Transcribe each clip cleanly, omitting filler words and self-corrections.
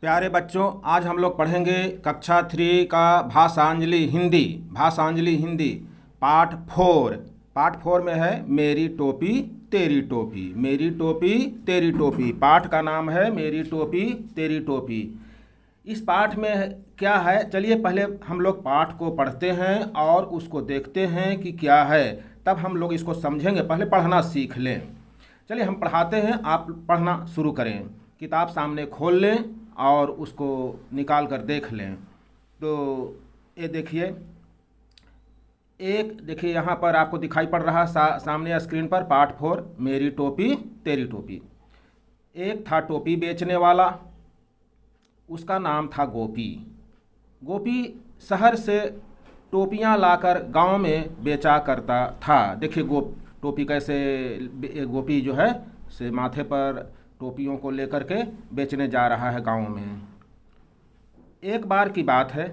प्यारे बच्चों, आज हम लोग पढ़ेंगे कक्षा 3 का भाषांजलि हिंदी पाठ 4। पाठ 4 में है मेरी टोपी तेरी टोपी। मेरी टोपी तेरी टोपी, पाठ का नाम है मेरी टोपी तेरी टोपी। इस पाठ में क्या है, चलिए पहले हम लोग पाठ को पढ़ते हैं और उसको देखते हैं कि क्या है, तब हम लोग इसको समझेंगे। पहले पढ़ना सीख लें। चलिए हम पढ़ाते हैं, आप पढ़ना शुरू करें। किताब सामने खोल लें और उसको निकाल कर देख लें। तो ये देखिए, देखिए यहाँ पर आपको दिखाई पड़ रहा सामने स्क्रीन पर पाठ 4 मेरी टोपी तेरी टोपी। एक था टोपी बेचने वाला, उसका नाम था गोपी। गोपी शहर से टोपियाँ लाकर गांव में बेचा करता था। देखिए टोपी कैसे गोपी जो है से माथे पर टोपियों को लेकर के बेचने जा रहा है गांव में। एक बार की बात है,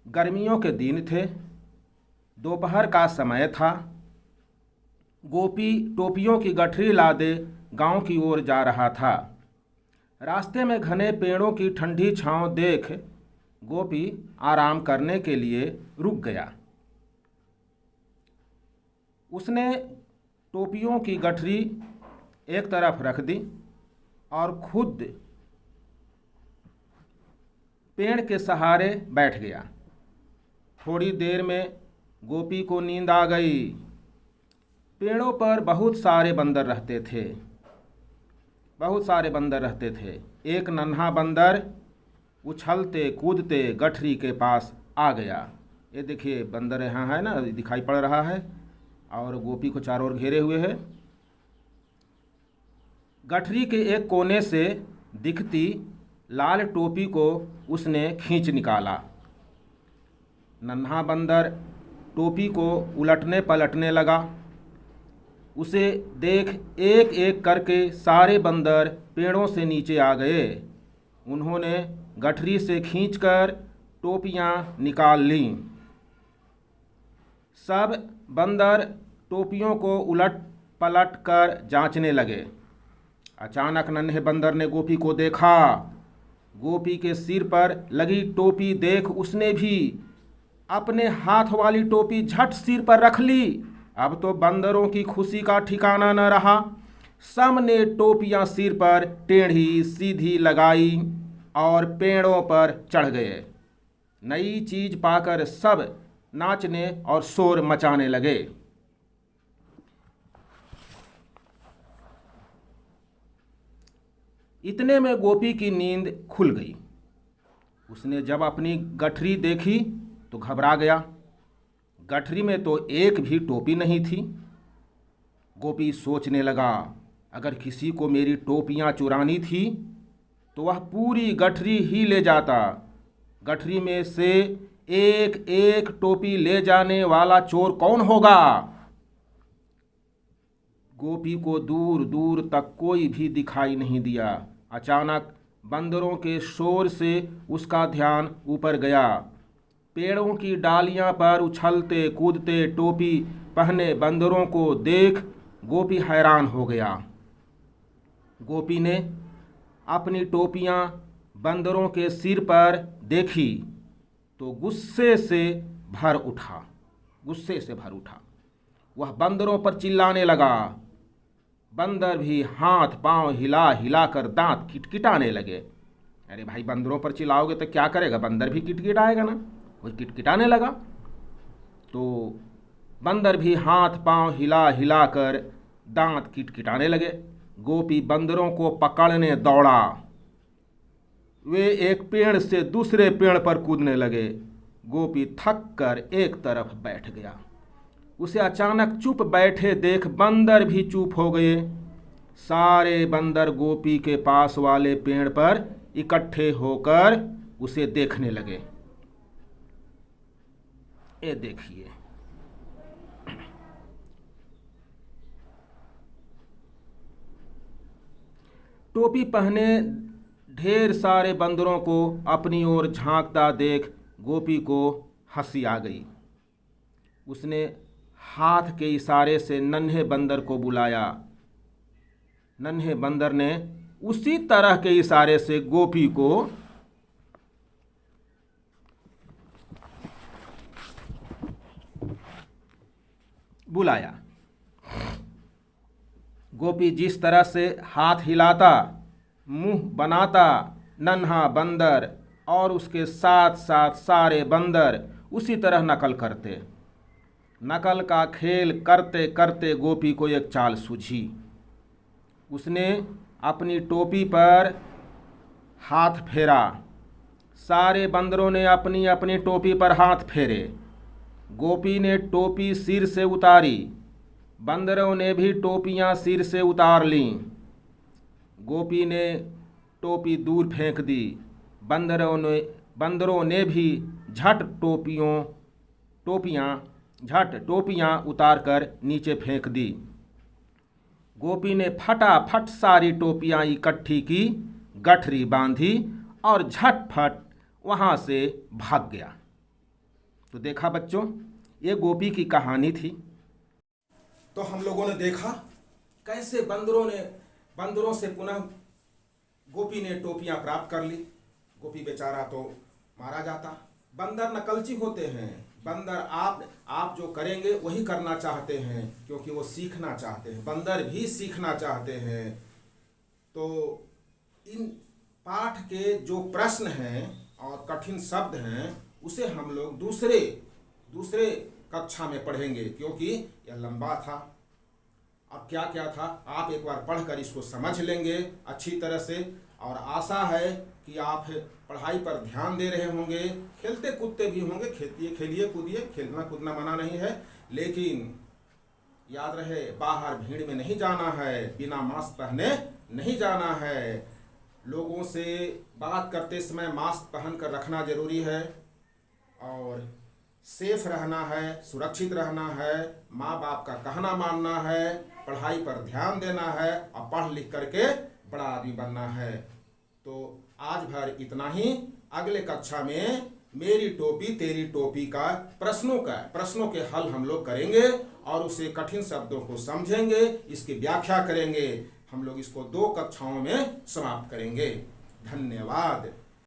गर्मियों के दिन थे, दोपहर का समय था। गोपी टोपियों की गठरी लादे गांव की ओर जा रहा था। रास्ते में घने पेड़ों की ठंडी छांव देख गोपी आराम करने के लिए रुक गया। उसने टोपियों की गठरी एक तरफ रख दी और खुद पेड़ के सहारे बैठ गया। थोड़ी देर में गोपी को नींद आ गई। पेड़ों पर बहुत सारे बंदर रहते थे। एक नन्हा बंदर उछलते कूदते गठरी के पास आ गया। ये देखिए बंदर यहाँ है ना, दिखाई पड़ रहा है, और गोपी को चारों ओर घेरे हुए है। गठरी के एक कोने से दिखती लाल टोपी को उसने खींच निकाला। नन्हा बंदर टोपी को उलटने पलटने लगा। उसे देख एक एक करके सारे बंदर पेड़ों से नीचे आ गए। उन्होंने गठरी से खींचकर टोपियाँ निकाल लीं। सब बंदर टोपियों को उलट पलट कर जांचने लगे। अचानक नन्हे बंदर ने गोपी को देखा। गोपी के सिर पर लगी टोपी देख उसने भी अपने हाथ वाली टोपी झट सिर पर रख ली। अब तो बंदरों की खुशी का ठिकाना न रहा। सब ने टोपियां सिर पर टेढ़ी सीधी लगाई और पेड़ों पर चढ़ गए। नई चीज पाकर सब नाचने और शोर मचाने लगे। इतने में गोपी की नींद खुल गई। उसने जब अपनी गठरी देखी तो घबरा गया। गठरी में तो एक भी टोपी नहीं थी। गोपी सोचने लगा, अगर किसी को मेरी टोपियां चुरानी थी तो वह पूरी गठरी ही ले जाता। गठरी में से एक एक टोपी ले जाने वाला चोर कौन होगा? गोपी को दूर दूर तक कोई भी दिखाई नहीं दिया। अचानक बंदरों के शोर से उसका ध्यान ऊपर गया। पेड़ों की डालियां पर उछलते कूदते टोपी पहने बंदरों को देख गोपी हैरान हो गया। गोपी ने अपनी टोपियां बंदरों के सिर पर देखी तो गुस्से से भर उठा। वह बंदरों पर चिल्लाने लगा। बंदर भी हाथ पांव हिला हिला कर दांत किटकिटाने लगे। अरे भाई, बंदरों पर चिल्लाओगे तो क्या करेगा? बंदर भी किटकिटाएगा ना। वो किटकिटाने लगा तो बंदर भी हाथ पांव हिला हिला कर दांत किटकिटाने लगे। गोपी बंदरों को पकड़ने दौड़ा। वे एक पेड़ से दूसरे पेड़ पर कूदने लगे। गोपी थक कर एक तरफ बैठ गया। उसे अचानक चुप बैठे देख बंदर भी चुप हो गए। सारे बंदर गोपी के पास वाले पेड़ पर इकट्ठे होकर उसे देखने लगे। ये देखिए, टोपी पहने ढेर सारे बंदरों को अपनी ओर झांकता देख गोपी को हंसी आ गई। उसने हाथ के इशारे से नन्हे बंदर को बुलाया। नन्हे बंदर ने उसी तरह के इशारे से गोपी को बुलाया। गोपी जिस तरह से हाथ हिलाता, मुंह बनाता नन्हा बंदर, और उसके साथ साथ सारे बंदर उसी तरह नकल करते। नकल का खेल करते करते गोपी को एक चाल सूझी। उसने अपनी टोपी पर हाथ फेरा। सारे बंदरों ने अपनी अपनी टोपी पर हाथ फेरे। गोपी ने टोपी सिर से उतारी। बंदरों ने भी टोपियां सिर से उतार लीं। गोपी ने टोपी दूर फेंक दी। बंदरों ने भी झट टोपियां उतार कर नीचे फेंक दी। गोपी ने फटाफट सारी टोपियां इकट्ठी की, गठरी बांधी और झटफट वहाँ से भाग गया। तो देखा बच्चों, ये गोपी की कहानी थी। तो हम लोगों ने देखा कैसे बंदरों से पुनः गोपी ने टोपियां प्राप्त कर ली। गोपी बेचारा तो मारा जाता। बंदर नकलची होते हैं। बंदर आप जो करेंगे वही करना चाहते हैं, क्योंकि वो सीखना चाहते हैं। बंदर भी सीखना चाहते हैं। तो इन पाठ के जो प्रश्न हैं और कठिन शब्द हैं उसे हम लोग दूसरे कक्षा में पढ़ेंगे, क्योंकि यह लंबा था। अब क्या क्या था आप एक बार पढ़कर इसको समझ लेंगे अच्छी तरह से, और आशा है कि आप पढ़ाई पर ध्यान दे रहे होंगे। खेलते कूदते भी होंगे, खेलिए कूदिए, खेलना कूदना मना नहीं है, लेकिन याद रहे बाहर भीड़ में नहीं जाना है, बिना मास्क पहने नहीं जाना है। लोगों से बात करते समय मास्क पहन कर रखना जरूरी है, और सेफ रहना है, सुरक्षित रहना है, माँ बाप का कहना मानना है, पढ़ाई पर ध्यान देना है और पढ़ लिख करके बड़ा आदमी बनना है। तो आज भर इतना ही। अगले कक्षा में मेरी टोपी तेरी टोपी का प्रश्नों के हल हम लोग करेंगे और उसे कठिन शब्दों को समझेंगे, इसकी व्याख्या करेंगे। हम लोग इसको 2 कक्षाओं में समाप्त करेंगे। धन्यवाद।